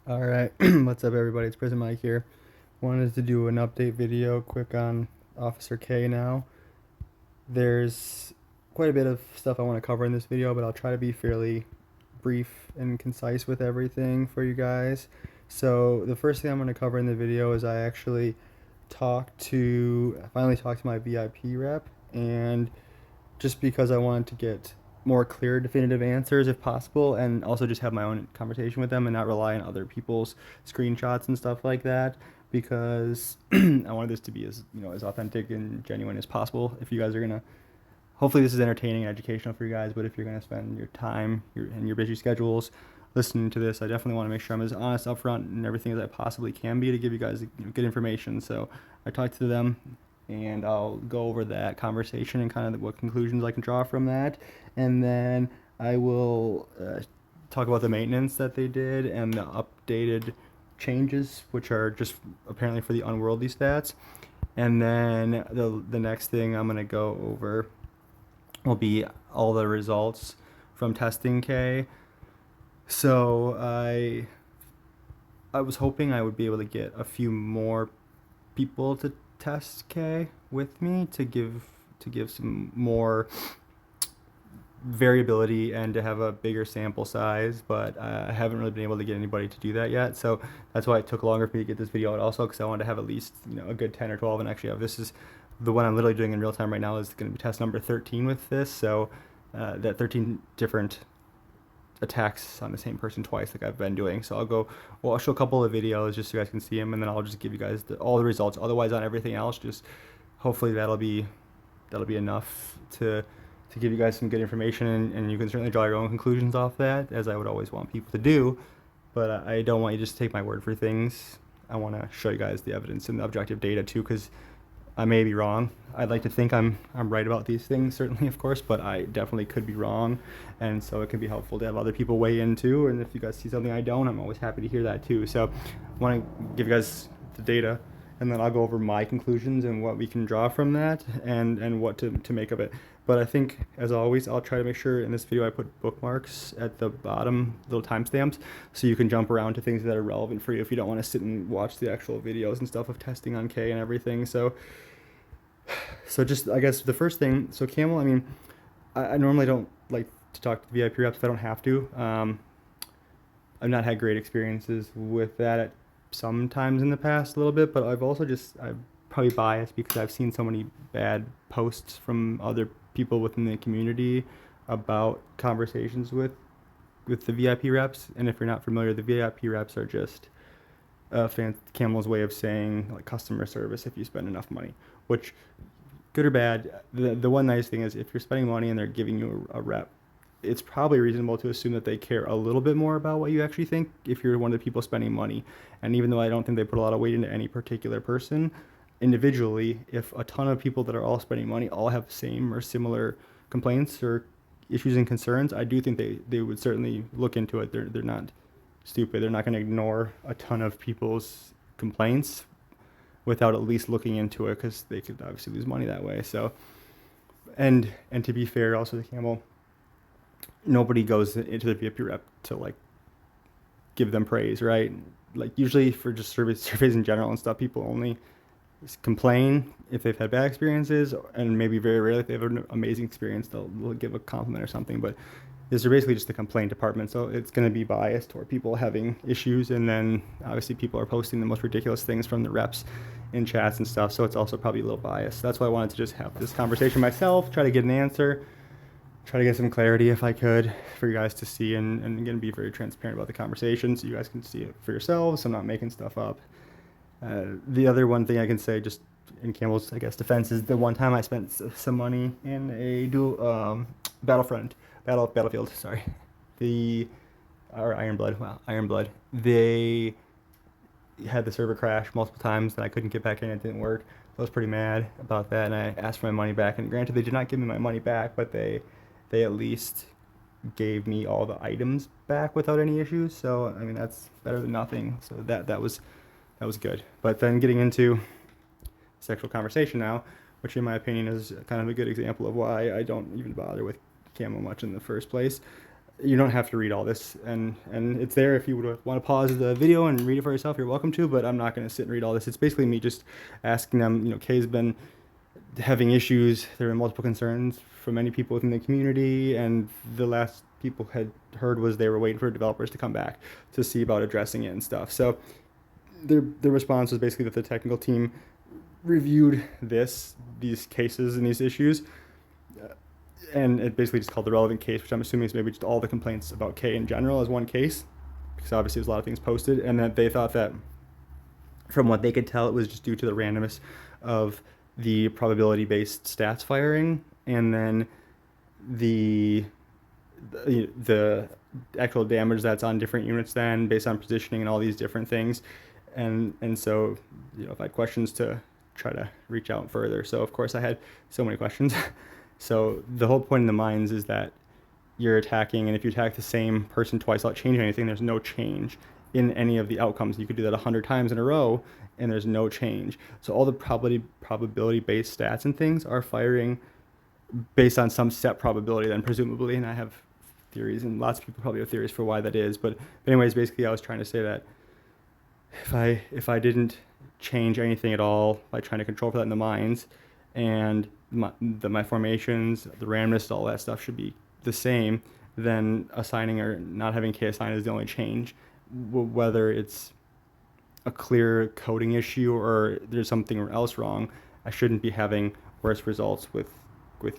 All right, what's up, everybody? It's Prison Mike here. Wanted to do an update video quick on Officer K now. There's quite a bit of stuff I want to cover in this video, but I'll try to be fairly brief and concise with everything for you guys. So the first thing I'm going to cover in the video is I actually finally talked to my VIP rep, and just because I wanted to get more clear, definitive answers if possible, and also just have my own conversation with them and not rely on other people's screenshots and stuff like that. Because I wanted this to be as authentic and genuine as possible. If you guys are gonna, hopefully this is entertaining and educational for you guys. But if you're gonna spend your time and your busy schedules listening to this, I definitely want to make sure I'm as honest, upfront, and everything as I possibly can be to give you guys good information. So I talked to them, and I'll go over that conversation and kind of what conclusions I can draw from that. And then I will talk about the maintenance that they did and the updated changes, which are just apparently for the unworldly stats. And then the next thing I'm going to go over will be all the results from testing K. So I was hoping I would be able to get a few more people to test K with me to give some more variability and to have a bigger sample size, but I haven't really been able to get anybody to do that yet. So that's why it took longer for me to get this video out also, because I wanted to have at least a good 10 or 12, and actually have this is the one I'm literally doing in real time right now is going to be test number 13 with this. So that 13 different attacks on the same person twice like I've been doing. So I'll show a couple of videos just so you guys can see them, and then I'll just give you guys all the results. Otherwise, on everything else, just hopefully that'll be enough to give you guys some good information, and you can certainly draw your own conclusions off that, as I would always want people to do. But I don't want you to just take my word for things. I want to show you guys the evidence and the objective data too, because I may be wrong. I'd like to think I'm right about these things, certainly, of course, but I definitely could be wrong, and so it can be helpful to have other people weigh in too. And if you guys see something I don't, I'm always happy to hear that too. So I want to give you guys the data, and then I'll go over my conclusions and what we can draw from that, and what to make of it. But I think, as always, I'll try to make sure in this video I put bookmarks at the bottom, little timestamps, so you can jump around to things that are relevant for you if you don't want to sit and watch the actual videos and stuff of testing on K and everything. So just, I guess, the first thing, so Camel, I mean, I normally don't like to talk to VIP reps if I don't have to. I've not had great experiences with that at some times in the past a little bit, but I'm probably biased because I've seen so many bad posts from other people within the community about conversations with the VIP reps. And if you're not familiar, the VIP reps are just Camel's way of saying like customer service if you spend enough money, which, good or bad, the one nice thing is if you're spending money and they're giving you a rep, it's probably reasonable to assume that they care a little bit more about what you actually think if you're one of the people spending money. And even though I don't think they put a lot of weight into any particular person individually, if a ton of people that are all spending money all have the same or similar complaints or issues and concerns, I do think they would certainly look into it. They're not stupid. They're not going to ignore a ton of people's complaints without at least looking into it, because they could obviously lose money that way. So, and to be fair, also to Camel, nobody goes into the VIP rep to like give them praise, right? Like usually for just surveys in general and stuff, people only complain if they've had bad experiences, and maybe very rarely if they have an amazing experience, they'll give a compliment or something. But these are basically just the complaint department, so it's going to be biased toward people having issues, and then obviously people are posting the most ridiculous things from the reps in chats and stuff, so it's also probably a little biased. That's why I wanted to just have this conversation myself, try to get an answer, try to get some clarity if I could for you guys to see, and again, be very transparent about the conversation so you guys can see it for yourselves. I'm not making stuff up. The other one thing I can say, just in Campbell's, I guess, defense, is the one time I spent some money in a dual battlefield. Sorry, Ironblood. Wow, Ironblood. They had the server crash multiple times, and I couldn't get back in. It didn't work. I was pretty mad about that, and I asked for my money back. And granted, they did not give me my money back, but they at least gave me all the items back without any issues. So I mean, that's better than nothing. So that was good. But then getting into sexual conversation now, which in my opinion is kind of a good example of why I don't even bother with Camel much in the first place. you don't have to read all this, and it's there if you would want to pause the video and read it for yourself. You're welcome to, but I'm not going to sit and read all this. It's basically me just asking them. Kay's been having issues. There were multiple concerns from many people within the community, and the last people had heard was they were waiting for developers to come back to see about addressing it and stuff. So their response was basically that the technical team reviewed these cases and these issues, and it basically just called the relevant case, which I'm assuming is maybe just all the complaints about K in general as one case, because obviously there's a lot of things posted, and that they thought that from what they could tell, it was just due to the randomness of the probability-based stats firing, and then the actual damage that's on different units then based on positioning and all these different things. And so, if I had questions, to try to reach out further. So of course I had so many questions. So the whole point in the mines is that you're attacking, and if you attack the same person twice without changing anything, there's no change in any of the outcomes. You could do that 100 times in a row and there's no change. So all the probability-based stats and things are firing based on some set probability then, presumably, and I have theories, and lots of people probably have theories for why that is. But anyways, basically I was trying to say that if I didn't change anything at all by trying to control for that in the mines, and my formations, the randomness, all that stuff should be the same, then assigning or not having K assigned is the only change. Whether it's a clear coding issue or there's something else wrong, I shouldn't be having worse results with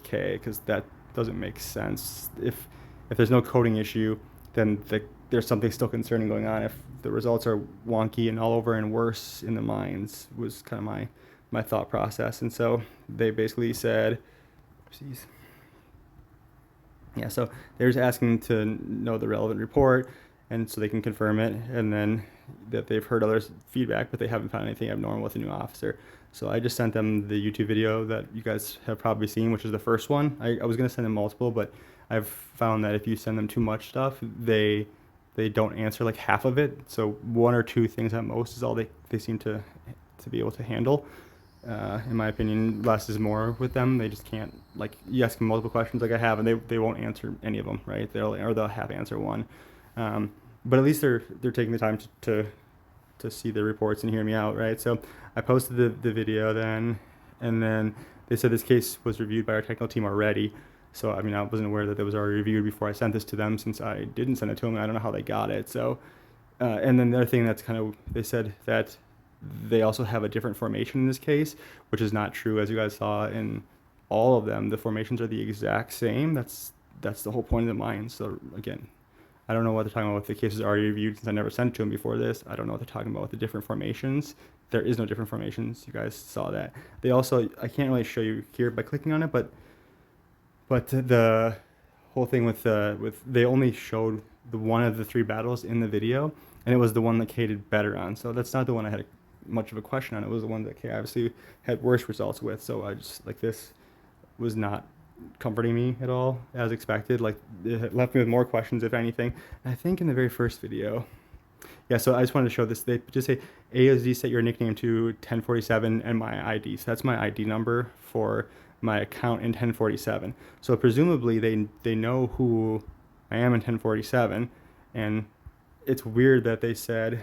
K, because that doesn't make sense. If there's no coding issue, then there's something still concerning going on. If the results are wonky and all over and worse in the mines, was kind of my thought process. And so they basically said, yeah, so they're just asking to know the relevant report, and so they can confirm it, and then that they've heard others' feedback, but they haven't found anything abnormal with the new officer. So I just sent them the YouTube video that you guys have probably seen, which is the first one. I was going to send them multiple, but I've found that if you send them too much stuff, they don't answer like half of it. So one or two things at most is all they seem to be able to handle. In my opinion, less is more with them. They just can't, like, you ask them multiple questions like I have, and they won't answer any of them, right? They'll half answer one. But at least they're taking the time to see the reports and hear me out, right? So I posted the video then, and then they said this case was reviewed by our technical team already. So, I mean, I wasn't aware that it was already reviewed before I sent this to them, since I didn't send it to them. I don't know how they got it. So, and then the other thing that's kind of, they said that they also have a different formation in this case, which is not true. As you guys saw in all of them, the formations are the exact same. That's the whole point of the mine. So again, I don't know what they're talking about with the cases already reviewed, since I never sent it to them before this. I don't know what they're talking about with the different formations. There is no different formations. You guys saw that. They also, I can't really show you here by clicking on it, but the whole thing with they only showed the one of the three battles in the video, and it was the one that Kay did better on. So that's not the one I had much of a question on. It was the one that Kay obviously had worse results with. So I just, like, this was not comforting me at all, as expected. Like, it left me with more questions, if anything. And I think in the very first video, yeah, so I just wanted to show this. They just say ASD set your nickname to 1047 and my ID. So that's my ID number for my account in 1047. So presumably they know who I am in 1047, and it's weird that they said,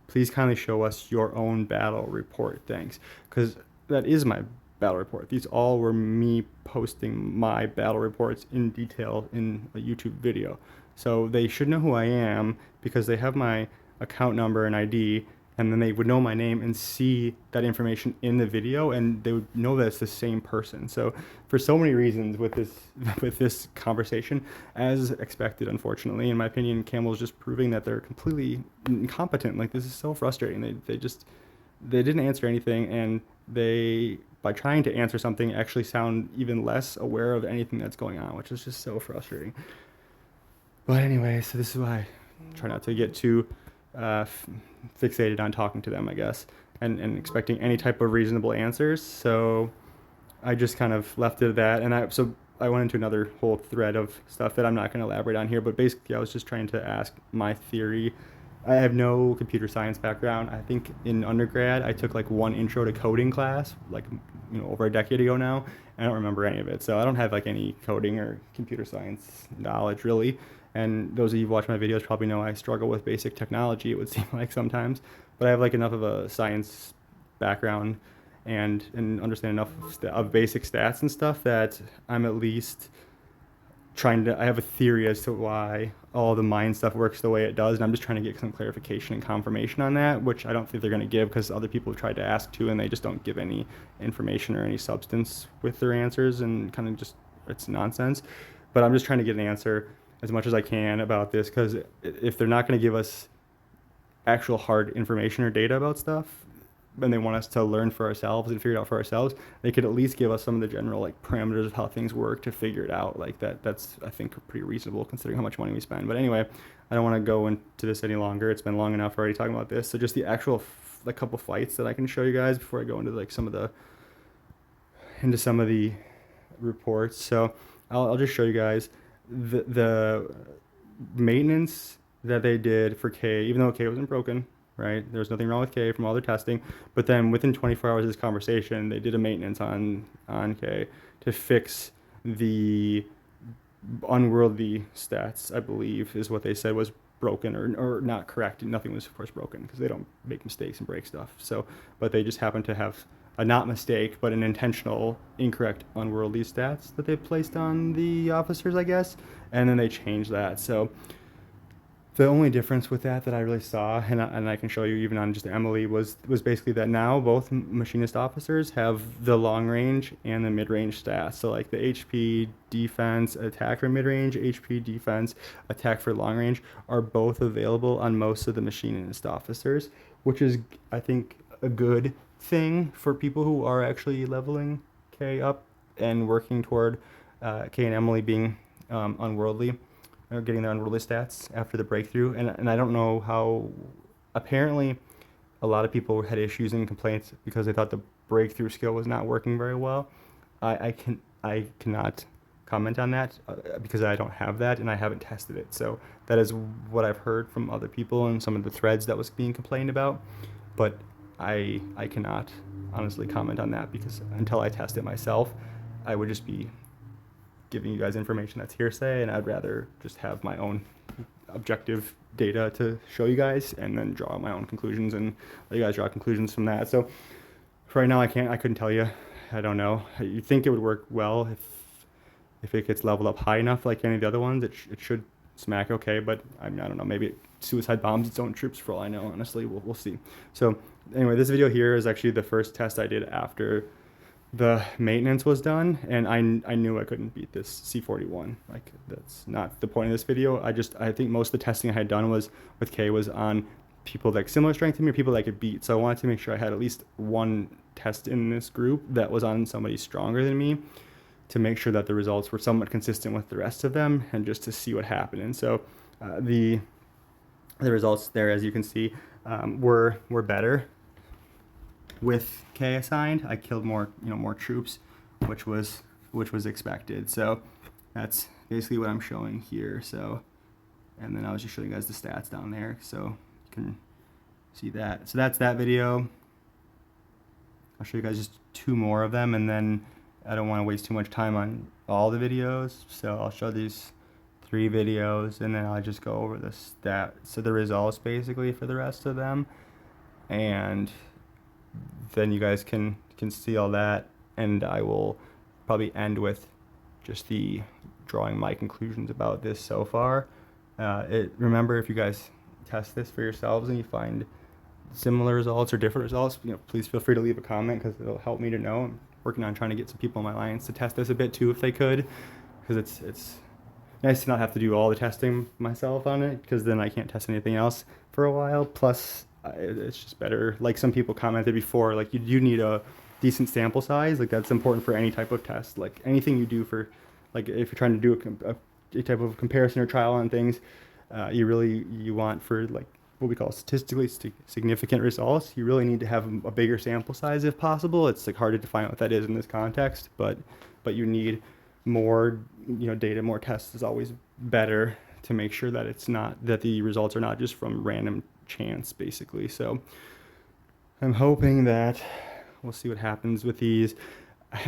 please kindly show us your own battle report, thanks, because that is my battle report. These all were me posting my battle reports in detail in a YouTube video. So they should know who I am, because they have my account number and ID, and then they would know my name and see that information in the video, and they would know that it's the same person. So for so many reasons with this conversation, as expected, unfortunately, in my opinion, Camel's just proving that they're completely incompetent. Like, this is so frustrating. They didn't answer anything, and they, by trying to answer something, actually sound even less aware of anything that's going on, which is just so frustrating. But anyway, so this is why I try not to get too fixated on talking to them, I guess, and expecting any type of reasonable answers. So I just kind of left it at that, and I went into another whole thread of stuff that I'm not going to elaborate on here, but basically I was just trying to ask my theory I have no computer science background. I think in undergrad I took like one intro to coding class, like over a decade ago now. I don't remember any of it, so I don't have like any coding or computer science knowledge really. And those of you who watch my videos probably know I struggle with basic technology. It would seem like sometimes, but I have like enough of a science background and understand enough of basic stats and stuff that I'm at least I have a theory as to why all the mind stuff works the way it does, and I'm just trying to get some clarification and confirmation on that, which I don't think they're going to give because other people have tried to ask too, and they just don't give any information or any substance with their answers, and kind of just, it's nonsense. But I'm just trying to get an answer as much as I can about this, because if they're not going to give us actual hard information or data about stuff, and they want us to learn for ourselves and figure it out for ourselves, they could at least give us some of the general like parameters of how things work to figure it out. Like that's I think pretty reasonable considering how much money we spend. But anyway, I don't want to go into this any longer. It's been long enough already talking about this. So just the actual like couple fights that I can show you guys before I go into like some of the reports. So I'll just show you guys the maintenance that they did for K, even though K wasn't broken, right? There was nothing wrong with K from all their testing. But then within 24 hours of this conversation, they did a maintenance on K to fix the unworldly stats, I believe, is what they said was broken or not correct. Nothing was, of course, broken because they don't make mistakes and break stuff. So, but they just happened to have a not mistake, but an intentional incorrect unworldly stats that they placed on the officers, I guess. And then they changed that. So the only difference with that I really saw, and I can show you even on just Emily, was basically that now both machinist officers have the long range and the mid range stats. So like the HP defense attack for mid range, HP defense attack for long range are both available on most of the machinist officers, which is I think a good thing for people who are actually leveling K up and working toward K and Emily being unworldly, or getting the unworldly stats after the breakthrough. And I don't know how, apparently a lot of people had issues and complaints because they thought the breakthrough skill was not working very well. I cannot comment on that because I don't have that and I haven't tested it. So that is what I've heard from other people and some of the threads that was being complained about. But I cannot honestly comment on that because until I test it myself, I would just be giving you guys information that's hearsay, and I'd rather just have my own objective data to show you guys and then draw my own conclusions and let you guys draw conclusions from that. So for right now, I couldn't tell you. I don't know. You think it would work well if it gets leveled up high enough like any of the other ones. It should smack okay, but I don't know. Maybe it suicide bombs its own troops for all I know. Honestly, we'll see. So anyway, this video here is actually the first test I did after the maintenance was done, and I knew I couldn't beat this C41. Like, that's not the point of this video. I think most of the testing I had done was with K was on people like similar strength to me or people that I could beat. So I wanted to make sure I had at least one test in this group that was on somebody stronger than me to make sure that the results were somewhat consistent with the rest of them and just to see what happened. And so the results there, as you can see, were better with K assigned. I killed more troops, which was expected. So that's basically what I'm showing here. So, and then I was just showing you guys the stats down there, so you can see that. So that's that video. I'll show you guys just two more of them, and then I don't want to waste too much time on all the videos, so I'll show these 3 videos, and then I'll just go over the stats, so the results basically for the rest of them, and then you guys can see all that, and I will probably end with just drawing my conclusions about this so far. Remember, if you guys test this for yourselves and you find similar results or different results, please feel free to leave a comment because it'll help me to know. I'm working on trying to get some people in my alliance to test this a bit too if they could, because it's nice to not have to do all the testing myself on it, because then I can't test anything else for a while. Plus it's just better, like some people commented before, like you need a decent sample size. Like that's important for any type of test. Like anything you do for, like if you're trying to do a type of comparison or trial on things, you want for like what we call statistically significant results, you really need to have a bigger sample size if possible. It's like hard to define what that is in this context, but you need more data, more tests is always better to make sure that it's not, that the results are not just from random chance, basically. So I'm hoping that we'll see what happens with these.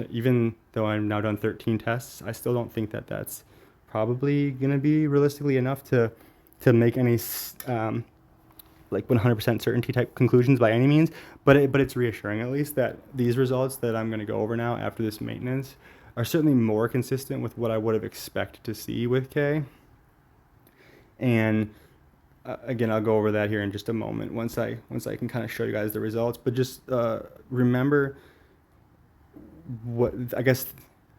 Even though I'm now done 13 tests, I still don't think that that's probably going to be realistically enough to make any like 100% certainty type conclusions by any means, but it's reassuring at least that these results that I'm going to go over now after this maintenance are certainly more consistent with what I would have expected to see with K. And again, I'll go over that here in just a moment once I can kind of show you guys the results. But just remember what, I guess,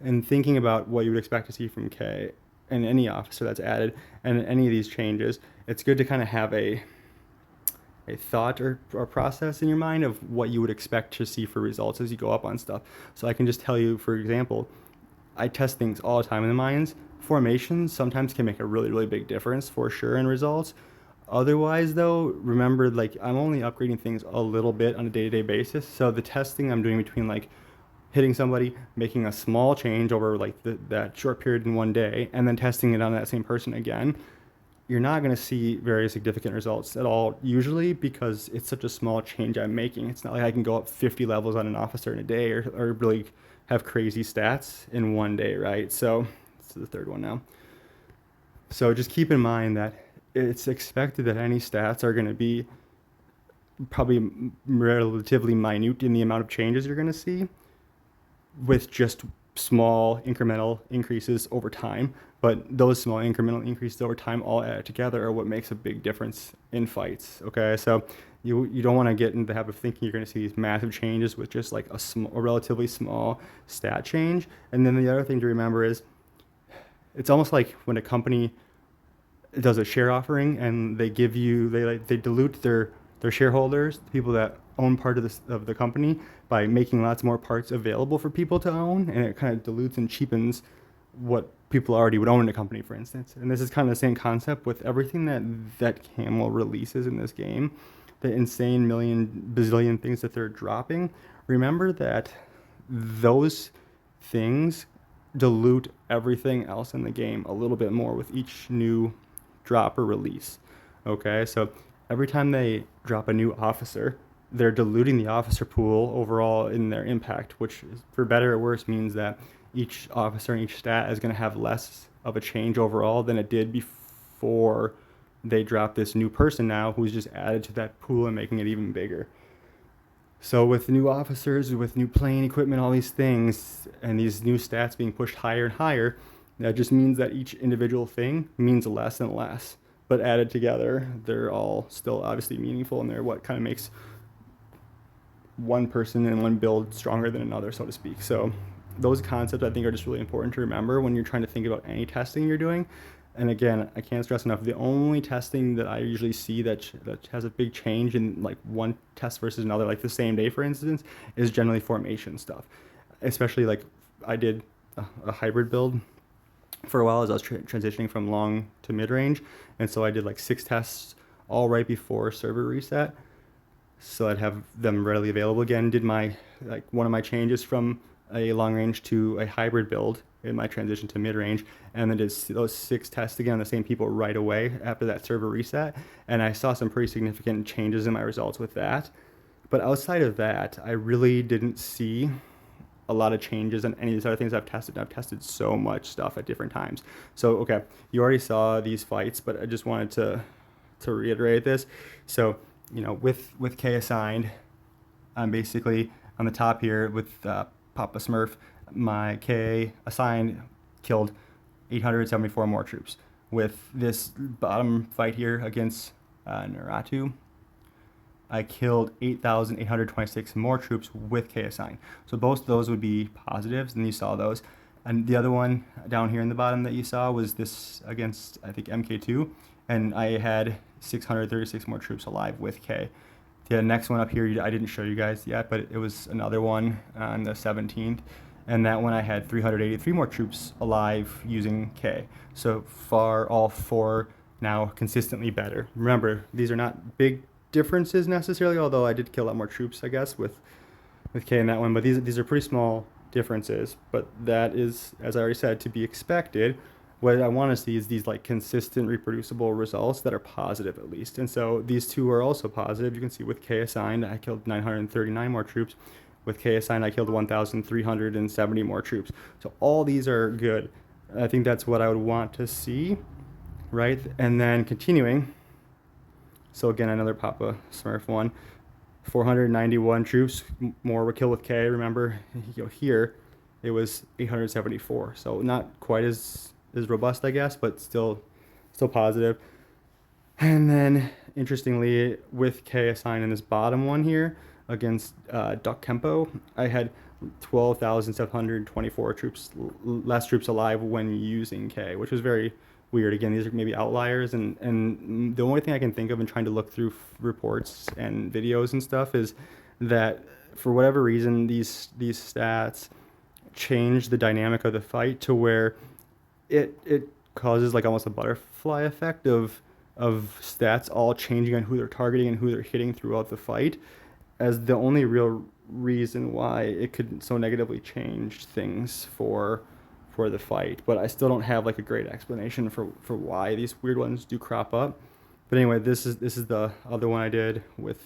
in thinking about what you would expect to see from K and any officer that's added and any of these changes, it's good to kind of have a thought or process in your mind of what you would expect to see for results as you go up on stuff. So I can just tell you, for example, I test things all the time in the mines. Formations sometimes can make a really, really big difference for sure in results. Otherwise though, remember, like, I'm only upgrading things a little bit on a day-to-day basis. So the testing I'm doing between like hitting somebody, making a small change over like that short period in one day, and then testing it on that same person again, you're not going to see very significant results at all usually, because it's such a small change I'm making. It's not like I can go up 50 levels on an officer in a day or really have crazy stats in one day, right? So this is the third one now. So just keep in mind that it's expected that any stats are going to be probably relatively minute in the amount of changes you're going to see, with just small incremental increases over time. But those small incremental increases over time all added together are what makes a big difference in fights. Okay, so you don't want to get into the habit of thinking you're going to see these massive changes with just like a relatively small stat change. And then the other thing to remember is, it's almost like when a company does a share offering and they give you, they dilute their shareholders, the people that own part of the company, by making lots more parts available for people to own, and it kind of dilutes and cheapens what people already would own in a company, for instance. And this is kind of the same concept with everything that Camel releases in this game, the insane million bazillion things that they're dropping. Remember that those things dilute everything else in the game a little bit more with each new drop or release. Okay, so every time they drop a new officer, they're diluting the officer pool overall in their impact, which, for better or worse, means that each officer and each stat is going to have less of a change overall than it did before they drop this new person now, who's just added to that pool and making it even bigger. So with new officers, with new plane equipment, all these things, and these new stats being pushed higher and higher, that just means that each individual thing means less and less. But added together, they're all still obviously meaningful, and they're what kind of makes one person and one build stronger than another, so to speak. So those concepts, I think, are just really important to remember when you're trying to think about any testing you're doing. And again, I can't stress enough, the only testing that I usually see that has a big change in like one test versus another, like the same day, for instance, is generally formation stuff. Especially like I did a hybrid build for a while as I was transitioning from long to mid-range. And so I did like 6 tests all right before server reset, so I'd have them readily available again. Did my, like, one of my changes from a long range to a hybrid build in my transition to mid-range, and then did those 6 tests again on the same people right away after that server reset, and I saw some pretty significant changes in my results with that. But outside of that, I really didn't see a lot of changes in any of these other things I've tested. I've tested so much stuff at different times. So okay, you already saw these fights, but I just wanted to reiterate this. So, you know, with K assigned, I'm basically on the top here with Papa Smurf. My K assigned killed 874 more troops. With this bottom fight here against Naratu, I killed 8,826 more troops with K assigned. So both of those would be positives, and you saw those. And the other one down here in the bottom that you saw was this against, I think, MK2, and I had 636 more troops alive with K. The next one up here, I didn't show you guys yet, but it was another one on the 17th, and that one I had 383 more troops alive using K. So far, all 4 now consistently better. Remember, these are not big differences necessarily, although I did kill a lot more troops, I guess, with K in that one, but these are pretty small differences. But that is, as I already said, to be expected what I want to see is these like consistent reproducible results that are positive at least. And so these two are also positive. You can see with K assigned, I killed 939 more troops. With K assigned, I killed 1,370 more troops. So all these are good. I think that's what I would want to see, right? And then continuing. So again, another Papa Smurf one. 491 troops more were killed with K. Remember, here it was 874. So not quite as robust, I guess, but still positive. And then interestingly, with K assigned in this bottom one here against Duck Kempo, I had 12,724 troops less troops alive when using K, which was very weird. Again, these are maybe outliers, and the only thing I can think of in trying to look through reports and videos and stuff is that for whatever reason these stats change the dynamic of the fight to where it causes like almost a butterfly effect of stats all changing on who they're targeting and who they're hitting throughout the fight, as the only real reason why it could so negatively change things for the fight. But I still don't have like a great explanation for why these weird ones do crop up. But anyway, this is the other one I did with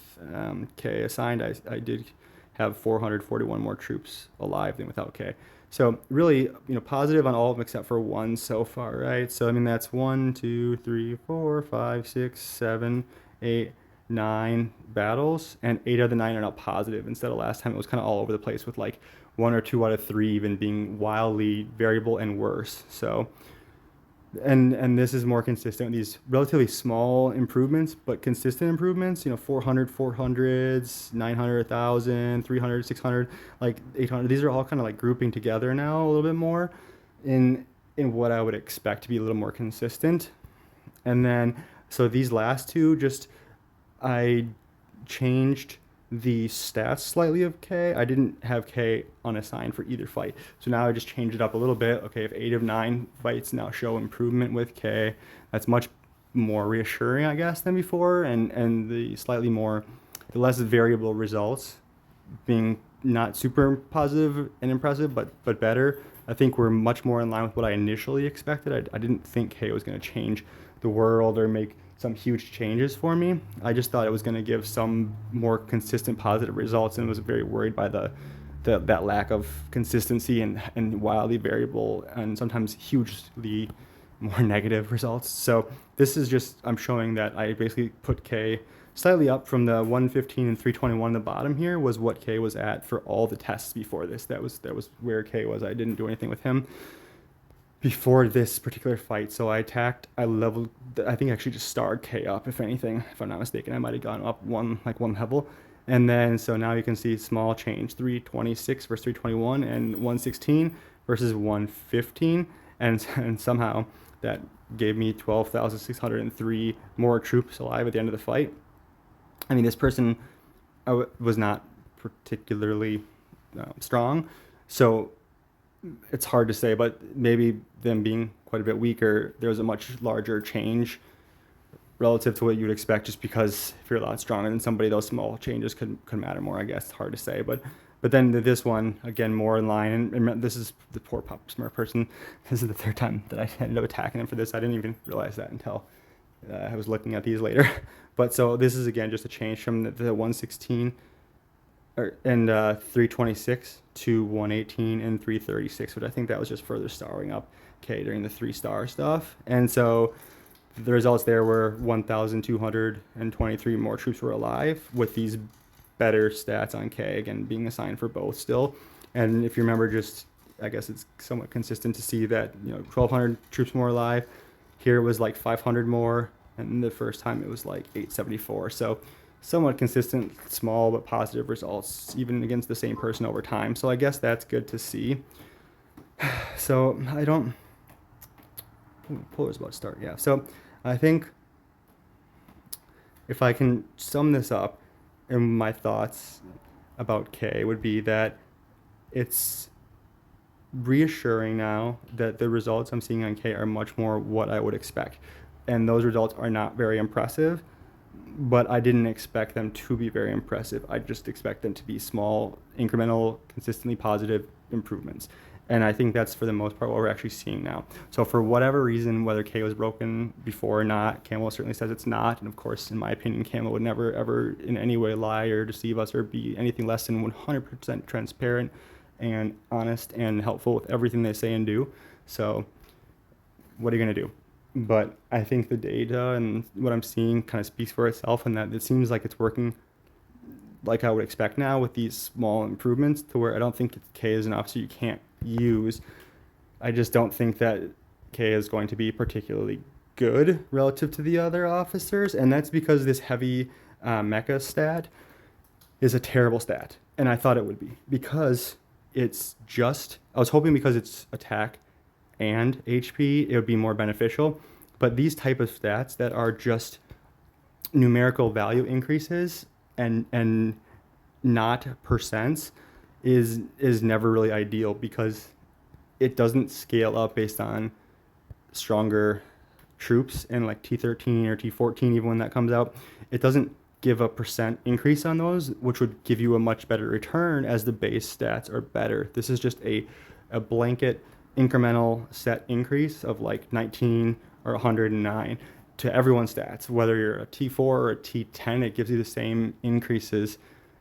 K assigned. I did have 441 more troops alive than without K. So really, positive on all of them except for one so far, right? So I mean that's 1, 2, 3, 4, 5, 6, 7, 8, 9 battles, and 8 of the 9 are now positive. Instead of last time, it was kind of all over the place with like 1 or 2 out of 3 even being wildly variable and worse. So, and this is more consistent. These relatively small improvements, but consistent improvements. 400, 400s, 900, 1,000, 300, 600, like 800. These are all kind of like grouping together now a little bit more in what I would expect to be a little more consistent. And then so these last two, just I changed the stats slightly of K. I didn't have K unassigned for either fight. So now I just changed it up a little bit. Okay, if 8 of 9 fights now show improvement with K, that's much more reassuring, I guess, than before. And the less variable results being not super positive and impressive, but better, I think we're much more in line with what I initially expected. I didn't think K was going to change the world or make some huge changes for me. I just thought it was going to give some more consistent positive results, and was very worried by that lack of consistency and wildly variable and sometimes hugely more negative results. So this is just, I'm showing that I basically put K slightly up from the 115 and 321 in the bottom here was what K was at for all the tests before this. That was where K was. I didn't do anything with him before this particular fight. So I leveled, I think I actually just starred K up, if anything, if I'm not mistaken. I might have gone up one level. And then, so now you can see small change, 326 versus 321 and 116 versus 115. And somehow that gave me 12,603 more troops alive at the end of the fight. I mean, this person was not particularly strong. So it's hard to say, but maybe them being quite a bit weaker, there was a much larger change relative to what you'd expect, just because if you're a lot stronger than somebody, those small changes could matter more, I guess. It's hard to say, but then this one, again, more in line, and this is the poor Papa Smurf person. This is the third time that I ended up attacking him for this. I didn't even realize that until I was looking at these later. But so this is, again, just a change from the 116 and 326 to 118 and 336, but I think that was just further starring up K during the 3-star stuff. And so the results there were 1,223 more troops were alive with these better stats on K, again being assigned for both still. And if you remember, just I guess it's somewhat consistent to see that 1,200 troops more alive. Here it was like 500 more, and the first time it was like 874. So somewhat consistent, small but positive results, even against the same person over time. So I guess that's good to see. So Polar's about to start, yeah. So I think if I can sum this up, and my thoughts about K would be that it's reassuring now that the results I'm seeing on K are much more what I would expect. And those results are not very impressive, but I didn't expect them to be very impressive. I just expect them to be small, incremental, consistently positive improvements. And I think that's for the most part what we're actually seeing now. So for whatever reason, whether K was broken before or not, Camel certainly says it's not. And of course, in my opinion, Camel would never ever in any way lie or deceive us or be anything less than 100% transparent and honest and helpful with everything they say and do. So what are you going to do? But I think the data and what I'm seeing kind of speaks for itself, and that it seems like it's working like I would expect now with these small improvements, to where I don't think K is an officer you can't use. I just don't think that K is going to be particularly good relative to the other officers, and that's because this heavy mecha stat is a terrible stat, and I thought it would be, because it's just, I was hoping because it's attack and HP, it would be more beneficial, but these type of stats that are just numerical value increases and not percents is never really ideal, because it doesn't scale up based on stronger troops and like T13 or T14, even when that comes out. It doesn't give a percent increase on those, which would give you a much better return as the base stats are better. This is just a blanket incremental set increase of like 19 or 109 to everyone's stats, whether you're a T4 or a T10, it gives you the same increases.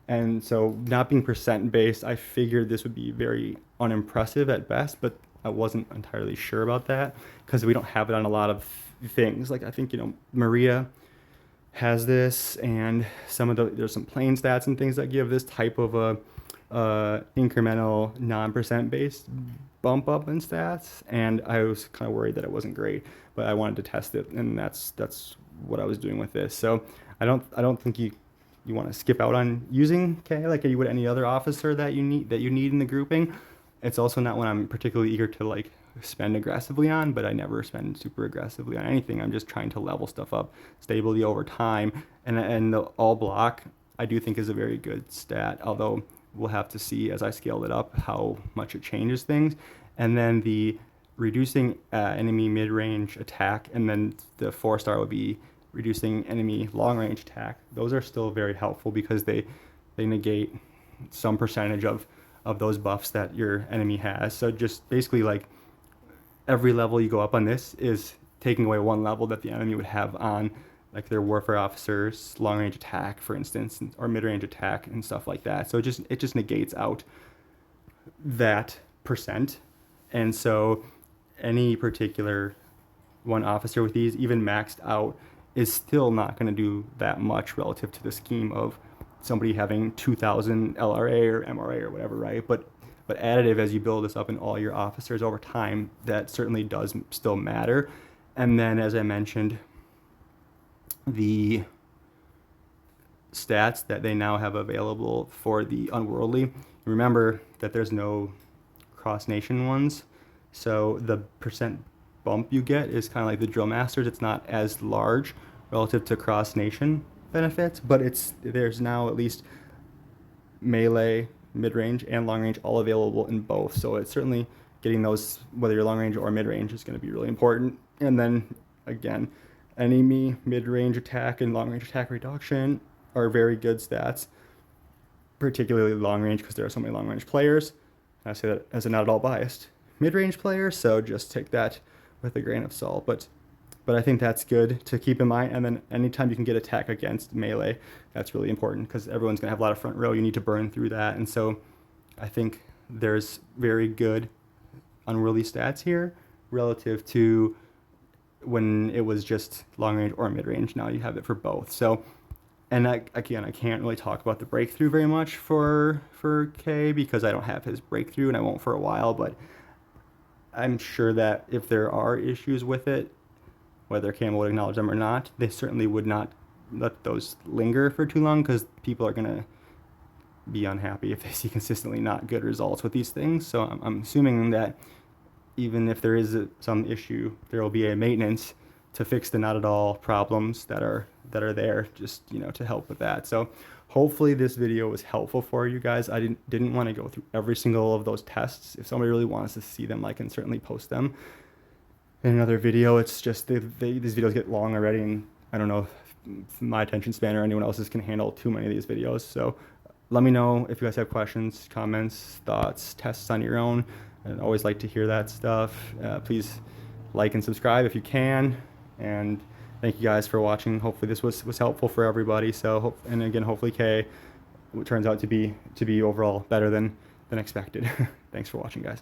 And so not being percent based, I figured this would be very unimpressive at best, but I wasn't entirely sure about that because we don't have it on a lot of things. Like I think, Maria has this, and there's some plain stats and things that give this type of a incremental non-percent based bump up in stats, and I was kind of worried that it wasn't great, but I wanted to test it, and that's what I was doing with this. So I don't think you want to skip out on using K like you would any other officer that you need in the grouping. It's also not one I'm particularly eager to like spend aggressively on, but I never spend super aggressively on anything. I'm just trying to level stuff up stably over time, and the all block I do think is a very good stat, although we'll have to see as I scale it up how much it changes things. And then the reducing enemy mid-range attack, and then the 4-star would be reducing enemy long-range attack. Those are still very helpful because they negate some percentage of those buffs that your enemy has. So just basically like every level you go up on this is taking away one level that the enemy would have on like their warfare officers, long-range attack, for instance, or mid-range attack and stuff like that. So it just negates out that percent. And so any particular one officer with these, even maxed out, is still not going to do that much relative to the scheme of somebody having 2,000 LRA or MRA or whatever, right? But additive, as you build this up in all your officers over time, that certainly does still matter. And then, as I mentioned, the stats that they now have available for the unworldly. Remember that there's no cross-nation ones, so the percent bump you get is kind of like the drill masters. It's not as large relative to cross-nation benefits, but there's now at least melee, mid-range, and long-range all available in both. So it's certainly getting those, whether you're long-range or mid-range, is going to be really important. And then again, enemy mid-range attack and long-range attack reduction are very good stats, particularly long-range because there are so many long-range players. I say that as a not at all biased mid-range player, so just take that with a grain of salt. But I think that's good to keep in mind. And then anytime you can get attack against melee, that's really important because everyone's going to have a lot of front row. You need to burn through that. And so I think there's very good unworldly stats here relative to when it was just long range or mid range. Now you have it for both. So, and I can't really talk about the breakthrough very much for K because I don't have his breakthrough and I won't for a while, but I'm sure that if there are issues with it, whether Camel would acknowledge them or not, they certainly would not let those linger for too long because people are going to be unhappy if they see consistently not good results with these things. So I'm assuming that even if there is some issue, there will be a maintenance to fix the not at all problems that are there, just to help with that. So hopefully this video was helpful for you guys. I didn't want to go through every single of those tests. If somebody really wants to see them, I can certainly post them in another video. It's just these videos get long already, and I don't know if my attention span or anyone else's can handle too many of these videos. So let me know if you guys have questions, comments, thoughts, tests on your own. I always like to hear that stuff. Please like and subscribe if you can, and thank you guys for watching. Hopefully this was helpful for everybody. So and again, hopefully Kay turns out to be overall better than expected. Thanks for watching, guys.